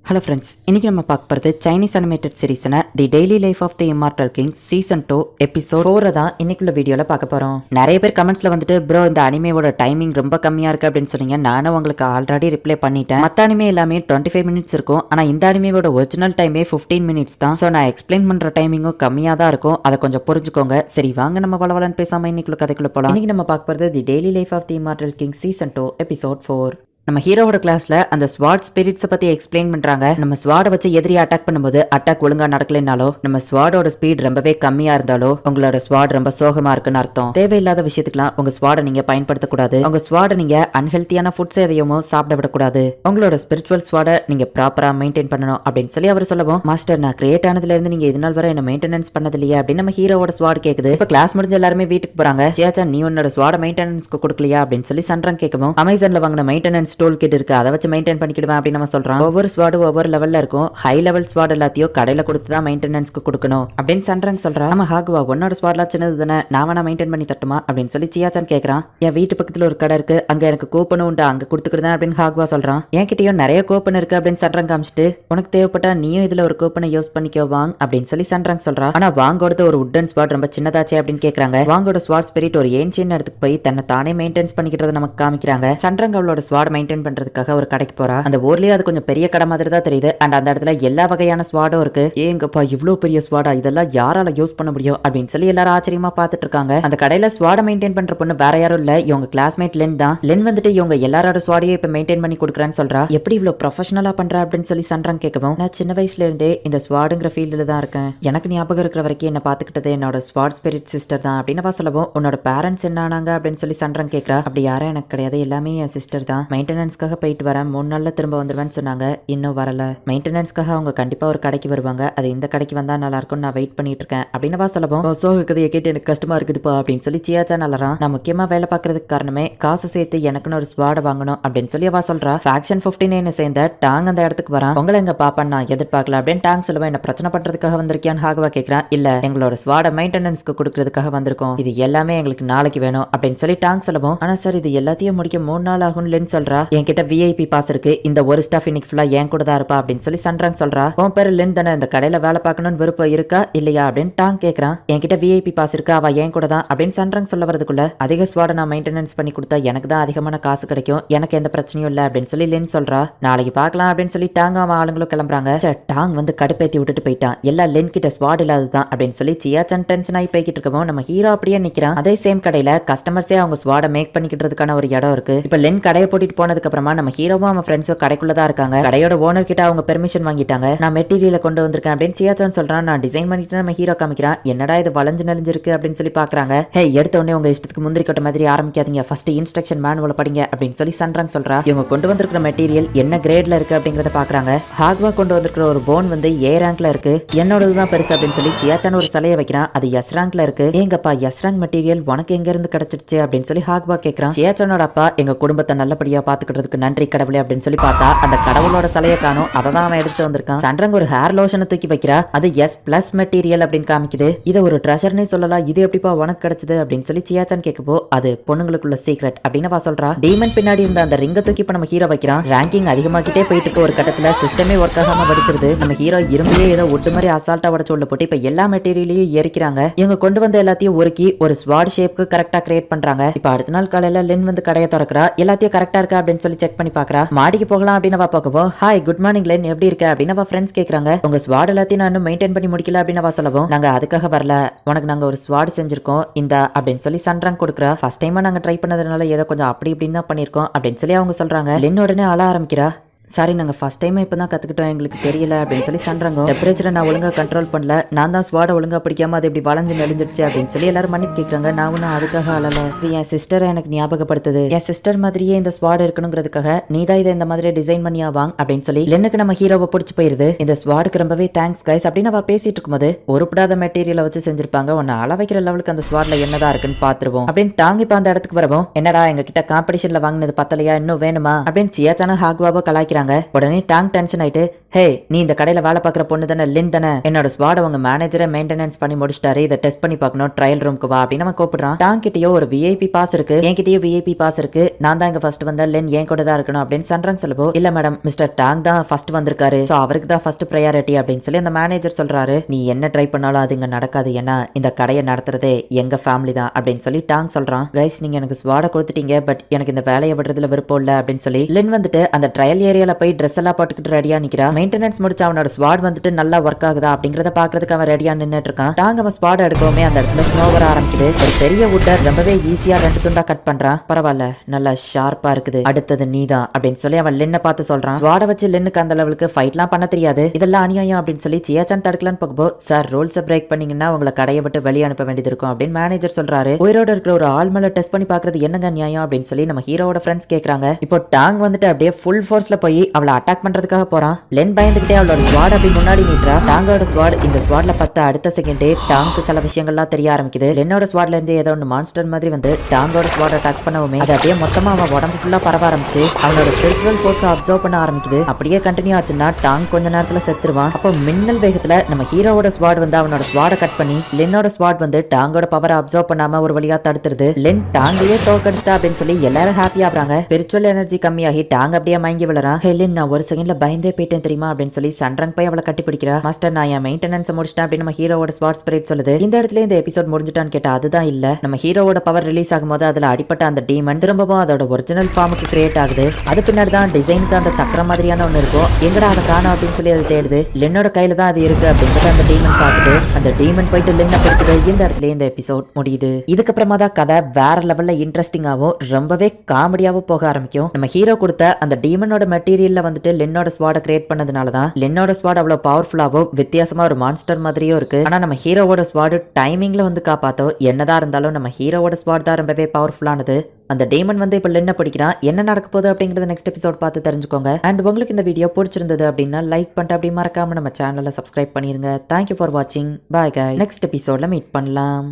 Hello friends, இன்னைக்கு நம்ம பார்க்க போகிறது சைனீஸ் அனிமேட்டட் சீரீஸ்னா the daily life of the immortal king season 2 episode 4 தான் இன்னைக்குள்ள வீடியோவில் பார்க்க போகிறோம். நிறைய பேர் கமெண்ட்ஸில் வந்துட்டு ப்ரோ இந்த அனிமேவோட டைமிங் ரொம்ப கம்மியாக இருக்குது அப்படின்னு சொன்னீங்க. நானும் உங்களுக்கு ஆல்ரெடி ரிப்ளை பண்ணிட்டேன். மற்ற அனிமே எல்லாமே 25 மினிட்ஸ் இருக்கும். ஆனால் இந்த அனிமேவோட ஒரிஜினல் டைமே 15 மினிட்ஸ் தான். ஸோ நான் எக்ஸ்பிளைன் பண்ணுற டைமிங்கும் கம்மியாக தான் இருக்கும். அதை கொஞ்சம் புரிஞ்சுக்கோங்க. சரி வாங்க நம்ம வளவலன்னு பேசாமல் இன்னைக்குள்ள கதைக்குள்ள போகலாம். இன்னைக்கு நம்ம பார்க்க போகிறது the daily life of the immortal king season 2 episode 4. நம்ம ஹீரோவோட கிளாஸ்ல அந்த ஸ்வாட் ஸ்பிரிட்ஸை பத்தி எக்ஸ்பிளைன் பண்றாங்க. நம்ம ஸ்வாடை வச்சு எதிரி அட்டாக் பண்ணும்போது அட்டாக் ஒழுங்கா நடக்கலைனாலோ, நம்ம ஸ்வாடோட ஸ்பீட் ரொம்பவே கம்மியா இருந்தாலோ உங்களோட ஸ்வாட் ரொம்ப சோகமா இருக்குன்னு அர்த்தம். தேவையில்லாத விஷயத்துக்குலாம் உங்க ஸ்வாடை நீங்க பயன்படுத்தக்கூடாது. உங்க ஸ்வாடை நீங்க அன்ஹெல்த்தியான ஃபுட்ஸ் எதையும் சாப்பிட விடக்கூடாது. உங்களோட ஸ்பிரிச்சுவல் ஸ்வாடை நீங்க ப்ராப்பரா மெயின்டைன் பண்ணணும் அப்படின்னு சொல்லி அவர் சொல்லவும், மாஸ்டர் நான் கிரியேட் ஆனதுல இருந்து நீங்க இது நாள் வரை என்ன மெயின்டெனன்ஸ் பண்ணது இல்லையா அப்படின்னு நம்ம ஹீரோவோட ஸ்வாட் கேக்குது. இப்ப கிளாஸ் முடிஞ்ச எல்லாருமே வீட்டுக்கு போறாங்க. சேச்சா நீ உன்னோட ஸ்வாட மெயின்டெனன்ஸ்க்கு கொடுக்கலையா அப்படின்னு சொல்லி சன்றாங் கேட்கவும், அமேசான்ல வாங்கின மெயின்டெனன்ஸ் டூல் கிட் இருக்கு, அதை வச்சு மெயின்டைன் பண்ணிக்கிடுவேன் அப்படின்னு நம்ம சொல்றோம். ஒவ்வொரு ஸ்வாடும் ஒவ்வொரு லெவல்ல இருக்கும். ஹை லெவல் ஸ்வாட் எல்லாத்தையும் கடையில கொடுத்து தான் மெயின்டெனன்ஸ்க்கு கொடுக்கணும் அப்படின்னு சன்றாங் சொல்றா. நம்ம ஹாகுவா உன்னோட ஸ்வாட்லாம் சின்னது தானே, நான் வேணா மெயின்டைன் பண்ணி தட்டுமா அப்படின்னு சொல்லி சியாச்சான் கேட்கறான். என் வீட்டு பக்கத்துல ஒரு கடை இருக்கு, அங்க எனக்கு கூப்பனும் உண்டு, அங்க கொடுத்துக்கிடுதேன் அப்படின்னு ஹாகுவா சொல்றான். என்கிட்டயும் நிறைய கூப்பன் இருக்கு அப்படின்னு சன்றாங் காமிச்சிட்டு, உனக்கு தேவைப்பட்டா நீயும் இதுல ஒரு கூப்பனை யூஸ் பண்ணிக்கோ வாங் அப்படின்னு சொல்லி சன்றாங் சொல்றா. ஆனா வாங்கோட ஒரு உட்டன் ஸ்வாட் ரொம்ப சின்னதாச்சே அப்படின்னு கேக்குறாங்க. வாங்கோட ஸ்வாட் ஸ்பிரிட் ஒரு ஏன்ஷியன் இடத்துக்கு போய் தன்னை தானே மெயின்டைன் பண்ணிக்கிட்டதை நமக்கு காமிக்கிறாங்க. சன்றாங் அவளோட ஸ்வாட் மெயின்டைன் பண்றதுக்காக ஒரு கடைக்கு போறா. அந்த ஊர்லயே அது கொஞ்சம் பெரிய கடை மாதிரி தான் தெரியுது. அண்ட் அந்த இடத்துல எல்லா வகையான ஸ்வாடும் இருக்கு. ஏங்கப்பா இவ்வளவு பெரிய ஸ்வாடா, இதெல்லாம் யாரால யூஸ் பண்ண முடியும் அப்படின்னு சொல்லி எல்லாரும் ஆச்சரியமா பார்த்துட்டு இருக்காங்க. அந்த கடையில ஸ்வாட மெயின்டைன் பண்ற பொண்ணு வேற யாரும் இல்ல, இவங்க கிளாஸ்மேட் லென் தான். லென் வந்துட்டு இவங்க எல்லாரோட ஸ்வாடையும் இப்ப மெயின்டைன் பண்ணி கொடுக்குறான்னு சொல்றா. எப்படி இவ்வளவு ப்ரொஃபஷனலா பண்ற அப்படின்னு சொல்லி சன்றாங் கேட்கவும், நான் சின்ன வயசுல இருந்தே இந்த ஸ்வாடுங்கிற ஃபீல்டுல தான் இருக்கேன். எனக்கு ஞாபகம் இருக்கிற வரைக்கும் என்ன பாத்துக்கிட்டது என்னோட ஸ்வாட் ஸ்பிரிட் சிஸ்டர் தான் அப்படின்னு சொல்லவும், உன்னோட பேரண்ட்ஸ் என்ன ஆனாங்க அப்படின்னு சொல்லி சன்றாங் கேட்கறா. அப்படி யாரும் எனக்கு கிடையாது, எல்லாமே என் சிஸ்டர் தான். மெயின்டெனன்ஸ்க்காக போயிட்டு வரேன், 3 நாள்ல திரும்ப வந்துருவேன்னு சொன்னாங்க. இன்னும் வரல. மெயின்டெனன்ஸ்க்காக அவங்க கண்டிப்பா ஒரு கடைக்கு வருவாங்க, அது இந்த கடைக்கு வந்தா நல்லா இருக்கும், நான் வெயிட் பண்ணிட்டு இருக்கேன் அப்படின்னு சொல்லவும், சோக கதையை கேட்டு எனக்கு கஷ்டமா இருக்குதுப்பா அப்படின்னு சொல்லி சியாச்சா நல்லாரான். நான் முக்கியமா வேலை பார்க்கறதுக்கு காரணமே காசு சேர்த்து எனக்குன்னு ஒரு ஸ்வாட வாங்கணும் அப்படின்னு சொல்லி அவ சொல்றா. ஃபேக்ஷன் 59 சேர்ந்த டாங் அந்த இடத்துக்கு வரான். உங்களை எங்க பாப்பான்னு நான் எதிர்பார்க்கல அப்படின்னு டாங் சொல்லுவேன். என்ன பிரச்சனை பண்றதுக்காக வந்திருக்கியான்னு ஹாகுவா கேட்கிறான். இல்ல எங்களோட ஸ்வாட மெயின்டெனன்ஸ்க்கு கொடுக்கறதுக்காக வந்திருக்கோம், இது எல்லாமே எங்களுக்கு நாளைக்கு வேணும் அப்படின்னு சொல்லி டாங் சொல்லவும், ஆனா சார் இது எல்லாத்தையும் முடிக்க 3 நாள் ஆகும் லென் சொல்றா. என்கிட்ட விஐபி பாஸ் இருக்கு, இந்த ஒரு ஸ்டாஃப் இன்னைக்கு ஃபுல்லா ஏன் கூட தான் இருப்பா அப்படின்னு சொல்லி சன்றாங் சொல்றா. உன் பேரு லென் தானே, இந்த கடையில வேலை பார்க்கணும்னு விருப்பம் இருக்கா இல்லையா அப்படின்னு டாங் கேட்கறான். என்கிட்ட விஐபி பாஸ் இருக்கா, அவ ஏன் கூட தான் அப்படின்னு சன்றாங் சொல்ல வரதுக்குள்ள, அதிக ஸ்வாட நான் மெயின்டெனன்ஸ் பண்ணி கொடுத்தா எனக்கு தான் அதிகமான காசு கிடைக்கும், எனக்கு எந்த பிரச்சனையும் இல்லை அப்படின்னு சொல்லி லென் சொல்றா. நாளைக்கு பார்க்கலாம் அப்படின்னு சொல்லி டாங் அவன் ஆளுங்களும் கிளம்புறாங்க. டாங் வந்து கடுப்பேத்தி விட்டுட்டு போயிட்டான். எல்லா லென் கிட்ட ஸ்வாட் இல்லாததான் அப்படின்னு சொல்லி சியாச்சன் டென்ஷன் ஆகி போய்கிட்டு இருக்கவும், நம்ம ஹீரோ அப்படியே நிக்கிறான். அதே சேம் கடையில கஸ்டமர்ஸே அவங்க ஸ்வாட மேக் பண்ணிக்கிட்டதுக்கான ஒரு இடம் இருக்கு. இப்ப லென் கடையை போட்டிட்டு போனதுக்கு அப்புறமா நம்ம ஹீரோவும் அவன் ஃப்ரெண்ட்ஸும் கடைக்குள்ளதான் இருக்காங்க. கடையோட ஓனர் கிட்ட அவங்க பெர்மிஷன் வாங்கிட்டாங்க. நான் மெட்டீரியலை கொண்டு வந்திருக்கேன் அப்படின்னு சியாச்சான் சொல்றான். நான் டிசைன் பண்ணிட்டு நம்ம ஹீரோ காமிக்கிறான். என்னடா இது வளைஞ்சு நெளிஞ்சிருக்கு அப்படின்னு சொல்லி பாக்குறாங்க. ஹே எடுத்த உடனே உங்க இஷ்டத்துக்கு முந்திரி கட்ட மாதிரி ஆரம்பிக்காதீங்க, ஃபர்ஸ்ட் இன்ஸ்ட்ரக்ஷன் மேனுவல் படிங்க அப்படின்னு சொல்லி சன்றாங் சொல்றா. இவங்க கொண்டு வந்திருக்கிற மெட்டீரியல் என்ன கிரேட்ல இருக்கு அப்படிங்கறத பாக்குறாங்க. ஹாக்வா கொண்டு வந்திருக்கிற ஒரு போன் வந்து ஏ ரேங்க்ல இருக்கு, என்னோடதுதான் பெருசு அப்படின்னு சொல்லி சியாச்சான் ஒரு சிலையை வைக்கிறான். அது எஸ் ரேங்க்ல இருக்கு. ஏங்கப்பா எஸ் ரேங்க் மெட்டீரியல் உனக்கு எங்க இருந்து கிடைச்சிருச்சு அப்படின்னு சொல்லி ஹாக்வா கேட்கறான். சியாச்சானோட அப்பா எங்க குடும்பத்தை நல்லபடியா பாத்துக்கிட்டதுக்கு நன்றி கடவுளே அப்படின்னு சொல்லி பார்த்தா அந்த கடவுளோட சிலையை காணும். அதை தான் அவன் எடுத்துட்டு வந்திருக்கான். சன்றாங் ஒரு ஹேர் லோஷனை தூக்கி வைக்கிறா. அது எஸ் பிளஸ் மெட்டீரியல் அப்படின்னு காமிக்குது. இதை ஒரு ட்ரெஷர்னே சொல்லலாம், இது எப்படிப்பா உனக்கு கிடைச்சது அப்படின்னு சொல்லி சியாச்சான் கேட்கப்போ, அது பொண்ணுங்களுக்குள்ள சீக்ரெட் அப்படின்னு அவ சொல்றா. டீமன் பின்னாடி இருந்த அந்த ரிங்க தூக்கி இப்ப நம்ம ஹீரோ வைக்கிறான். ரேங்கிங் அதிகமாக்கிட்டே போயிட்டு இருக்க ஒரு கட்டத்துல சிஸ்டமே ஒர்க் ஆகாம வடிச்சிருது. நம்ம ஹீரோ இரும்பையே ஏதோ ஒட்டு மாதிரி அசால்ட்டா உடச்சு உள்ள போட்டு இப்ப எல்லா மெட்டீரியலையும் எரிக்கிறாங்க. இவங்க கொண்டு வந்த எல்லாத்தையும் உருக்கி ஒரு ஸ்வாட் ஷேப்க்கு கரெக்டா கிரியேட் பண்றாங்க. இப்ப அடுத்த நாள் காலையில லென் வந்து கடையை திறக்கிறா. எல்லாத்தையும் கரெக்டா இருக்கா அப்படின்னு சொல்லி செக் பண்ணி பாக்குறா. மாடிக்கு போகலாம் அப்படின்னு அவ பார்க்கவோ, ஹாய் குட் மார்னிங் லென் எப்படி இருக்க அப்படின்னு அவ ஃப்ரெண்ட்ஸ் கேக்குறாங்க. உங்க ஸ்வாட் எல்லாத்தையும் நான் இன்னும் மெயின்டைன் பண்ணி முடிக்கல அப்படின்னு அவ சொல்லவும், நாங்க அதுக்காக வரல, உனக்கு நாங்க ஒரு ஸ்வாட் செஞ்சிருக்கோம் இந்த அப்படின்னு சொல்லி சன்றாங் கொடுக்குறா. ஃபர்ஸ்ட் டைமா நாங்க ட்ரை பண்ணதுனால ஏதோ கொஞ்சம் அப்படி இப்படின்னு தான் பண்ணிருக்கோம் அப்படின்னு சொல்லி அவங்க சொல்றாங்க. லென் உடனே அழ ஆரம்பிக்கிறா. சாரி நாங்கள் ஃபர்ஸ்ட் டைம் இப்போ தான் கற்றுக்கிட்டோம், எங்களுக்கு தெரியல அப்படின்னு சொல்லி சன்றாங்க. டெம்பரேச்சரை நான் ஒழுங்காக கண்ட்ரோல் பண்ணல, நான் தான் ஸ்வாடை ஒழுங்காக பிடிக்காம அது இப்படி வளைஞ்சு நெளிஞ்சிருச்சு அப்படின்னு சொல்லி எல்லாரும் மன்னிப்பு கேட்குறாங்க. நான் ஒன்றும் அதுக்காக அழலை, இது என் சிஸ்டரை எனக்கு ஞாபகப்படுத்துது, என் சிஸ்டர் மாதிரியே இந்த ஸ்வாட் இருக்கணுங்கிறதுக்காக நீ தான் இதை இந்த மாதிரி டிசைன் பண்ணியா வாங்க அப்படின்னு சொல்லி லென்னுக்கு நம்ம ஹீரோவை பிடிச்சி போயிருது. இந்த ஸ்வாடுக்கு ரொம்பவே தேங்க்ஸ் கைஸ் அப்படின்னு அவ பேசிட்டு இருக்கும்போது, உருப்படாத மெட்டீரியலை வச்சு செஞ்சிருப்பாங்க, உன்னை அள வைக்கிற லெவலுக்கு அந்த ஸ்வாட்ல என்னதான் இருக்குன்னு பாத்துருவோம் அப்படின்னு டாங் இப்ப அந்த இடத்துக்கு வரவும், என்னடா எங்க கிட்ட காம்படிஷன்ல வாங்கினது பத்தலையா, இன்னும் வேணுமா அப்படின்னு சியாச்சான ஹாக்வாவை கலாய்க்கிறாங்க. அடிக்கிறாங்க. உடனே டாங் டென்ஷன் ஆயிட்டு, ஹே நீ இந்த கடையில வேலை பார்க்குற பொண்ணு தானே, லின் தானே, என்னோட ஸ்வாட் அவங்க மேனேஜரை மெயின்டெனன்ஸ் பண்ணி முடிச்சிட்டாரு, இதை டெஸ்ட் பண்ணி பார்க்கணும், ட்ரையல் ரூமுக்கு வா அப்படின்னு அவன் கூப்பிடுறான். டாங் கிட்டயோ ஒரு விஐபி பாஸ் இருக்கு, என்கிட்டயோ விஐபி பாஸ் இருக்கு, நான் தான் இங்க ஃபர்ஸ்ட் வந்தா, லின் என் கூட தான் இருக்கணும் அப்படின்னு சன்ரன் சொல்லவோ, இல்ல மேடம் மிஸ்டர் டாங் தான் ஃபர்ஸ்ட் வந்திருக்காரு, சோ அவருக்கு தான் ஃபர்ஸ்ட் ப்ரையாரிட்டி அப்படின்னு சொல்லி அந்த மேனேஜர் சொல்றாரு. நீ என்ன ட்ரை பண்ணாலும் அது இங்க நடக்காது, ஏன்னா இந்த கடையை நடத்துறதே எங்க ஃபேமிலி தான் அப்படின்னு சொல்லி டாங் சொல்றான். கைஸ் நீங்க எனக்கு ஸ்வாட கொடுத்துட்டீங்க, பட் எனக்கு இந்த வேலையை விடுறதுல விருப்பம் இல்ல அப்படின்னு சொல்லி லின் வந்துட்டு அந்த ட்ரையல் ஏரியால போய் ட்ரெஸ் எல்லாம் போட்டுக்கிட்டு ரெடியா நிக்கிறா. மெயின்டெனன்ஸ் முடிச்சு அவனோட ஸ்வாட் வந்துட்டு நல்லா ஒர்க் ஆகுதா அப்படிங்கறத பாக்குறதுக்கு அவன் ரெடியா நின்னுட்டு இருக்கான். டாங் அவன் ஸ்வாட் எடுக்கவுமே அந்த இடத்துல ஸ்னோ வர ஆரம்பிக்குது. ஒரு பெரிய வுட்டை ரொம்பவே ஈஸியா 2 துண்டா கட் பண்றான். பரவாயில்ல நல்லா ஷார்ப்பா இருக்குது, அடுத்தது நீதான் அப்படின்னு சொல்லி அவன் லின்னை பார்த்து சொல்றான். ஸ்வாட வச்சு லின்னுக்கு அந்த லெவலுக்கு ஃபைட்லாம் பண்ண தெரியாது, இதெல்லாம் அநியாயம் அப்படின்னு சொல்லி சியாச்சான் தடுக்கலான்னு போகும்போ, சார் ரூல்ஸை பிரேக் பண்ணீங்கன்னா உங்களை கடையை விட்டு வெளியே அனுப்ப வேண்டியது இருக்கும் அப்படின்னு மேனேஜர் சொல்றாரு. உயிரோட இருக்கிற ஒரு ஆள் மேல டெஸ்ட் பண்ணி பாக்குறது என்னங்க நியாயம் அப்படின்னு சொல்லி நம்ம ஹீரோவோட ஃப்ரெண்ட்ஸ் கேக்குறாங்க. இப்போ டாங் வந்துட்டு அப்படியே ஃபுல் ஃபோர்ஸ்ல போய் அவளை அட்டாக் பண்றதுக்காக போறான். லென் பயந்துகிட்டே அவளோட ஸ்வாட் அப்படி முன்னாடி நீட்றா. டாங்கோட ஸ்வாட் இந்த ஸ்வாட்ல பத்த அடுத்த செகண்டே டாங்க்கு சில விஷயங்கள்லாம் தெரிய ஆரம்பிக்குது. லென்னோட ஸ்வாட்ல இருந்து ஏதோ ஒன்று மான்ஸ்டர் மாதிரி வந்து டாங்கோட ஸ்வாட் அட்டாக் பண்ணவுமே அது அப்படியே மொத்தமா அவன் உடம்பு ஃபுல்லா பரவ ஆரம்பிச்சு அவனோட ஸ்பிரிச்சுவல் ஃபோர்ஸ் அப்சர்வ் பண்ண ஆரம்பிக்குது. அப்படியே கண்டினியூ ஆச்சுன்னா டாங் கொஞ்ச நேரத்துல செத்துருவான். அப்போ மின்னல் வேகத்துல நம்ம ஹீரோவோட ஸ்வாட் வந்து அவனோட ஸ்வாட கட் பண்ணி லென்னோட ஸ்வாட் வந்து டாங்கோட பவரை அப்சர்வ் பண்ணாம ஒரு வழியா தடுத்துருது. லென் டாங்கையே தோக்கடிச்சிட்டா அப்படின்னு சொல்லி எல்லாரும் ஹாப்பி ஆகுறாங்க. ஸ்பிரிச்சுவல் எனர்ஜி கம்மியாகி டாங் அப்படியே மயங்கி விழறான். ஹெலின் நான் ஒரு செகண்ட்ல பயந்தே போயிட்டேன் தெரியுமா அப்படின்னு சொல்லி சன்ரங் போய் அவளை கட்டி பிடிக்கிறா. மாஸ்டர் நான் என் மெயின்டெனன்ஸ் முடிச்சிட்டேன் அப்படின்னு நம்ம ஹீரோவோட ஸ்வாட் ஸ்பிரிட் சொல்லுது. இந்த இடத்துல இந்த எபிசோட் முடிஞ்சிட்டான்னு கேட்டா அதுதான் இல்ல. நம்ம ஹீரோவோட பவர் ரிலீஸ் ஆகும்போது அதுல அடிப்பட்ட அந்த டீமன் திரும்பவும் அதோட ஒரிஜினல் ஃபார்முக்கு கிரியேட் ஆகுது. அது பின்னாடி தான் டிசைனுக்கு அந்த சக்கரம் மாதிரியான ஒண்ணு இருக்கும். எங்கடா அதை காணோம் அப்படின்னு சொல்லி அதை தேடுது. லின்னோட கையில தான் அது இருக்கு அப்படின்றது அந்த டீமன் பார்த்துட்டு அந்த டீமன் போயிட்டு லின்ன பிடிக்குது. இந்த இடத்துல இந்த எபிசோட் முடியுது. இதுக்கப்புறமா தான் கதை வேற லெவல்ல இன்ட்ரெஸ்டிங்காவும் ரொம்பவே காமெடியாவும் போக ஆரம்பிக்கும். நம்ம ஹீரோ கொடுத்த அந்த டீமனோட மெட்டீரியல்ல வந்துட்டு லின்னோட ஸ்வாட கிரியேட் பண்ணதுனால தான் லின்னோட ஸ்வாட் அவ்வளவு பவர்ஃபுல்லாவும் வித்தியாசமா ஒரு மான்ஸ்டர் மாதிரியும் இருக்கு. ஆனா நம்ம ஹீரோவோட ஸ்வாட் டைமிங்ல வந்து காப்பாத்தோம். என்னதான் இருந்தாலும் நம்ம ஹீரோவோட ஸ்வாட் தான் ரொம்பவே பவர்ஃபுல்லானது. அந்த டீமன் வந்து இப்ப லின்ன பிடிக்கிறான். என்ன நடக்க போகுது அப்படிங்கறத நெக்ஸ்ட் எபிசோட் பார்த்து தெரிஞ்சுக்கோங்க. அண்ட் உங்களுக்கு இந்த வீடியோ பிடிச்சிருந்தது அப்படின்னா லைக் பண்ணிட்டு அப்படி மறக்காம நம்ம சேனலை சப்ஸ்கிரைப் பண்ணிருங்க. தேங்க்யூ ஃபார் வாட்சிங். பாய் गाइस. நெக்ஸ்ட் எபிசோட்ல மீட் பண்ணலாம்.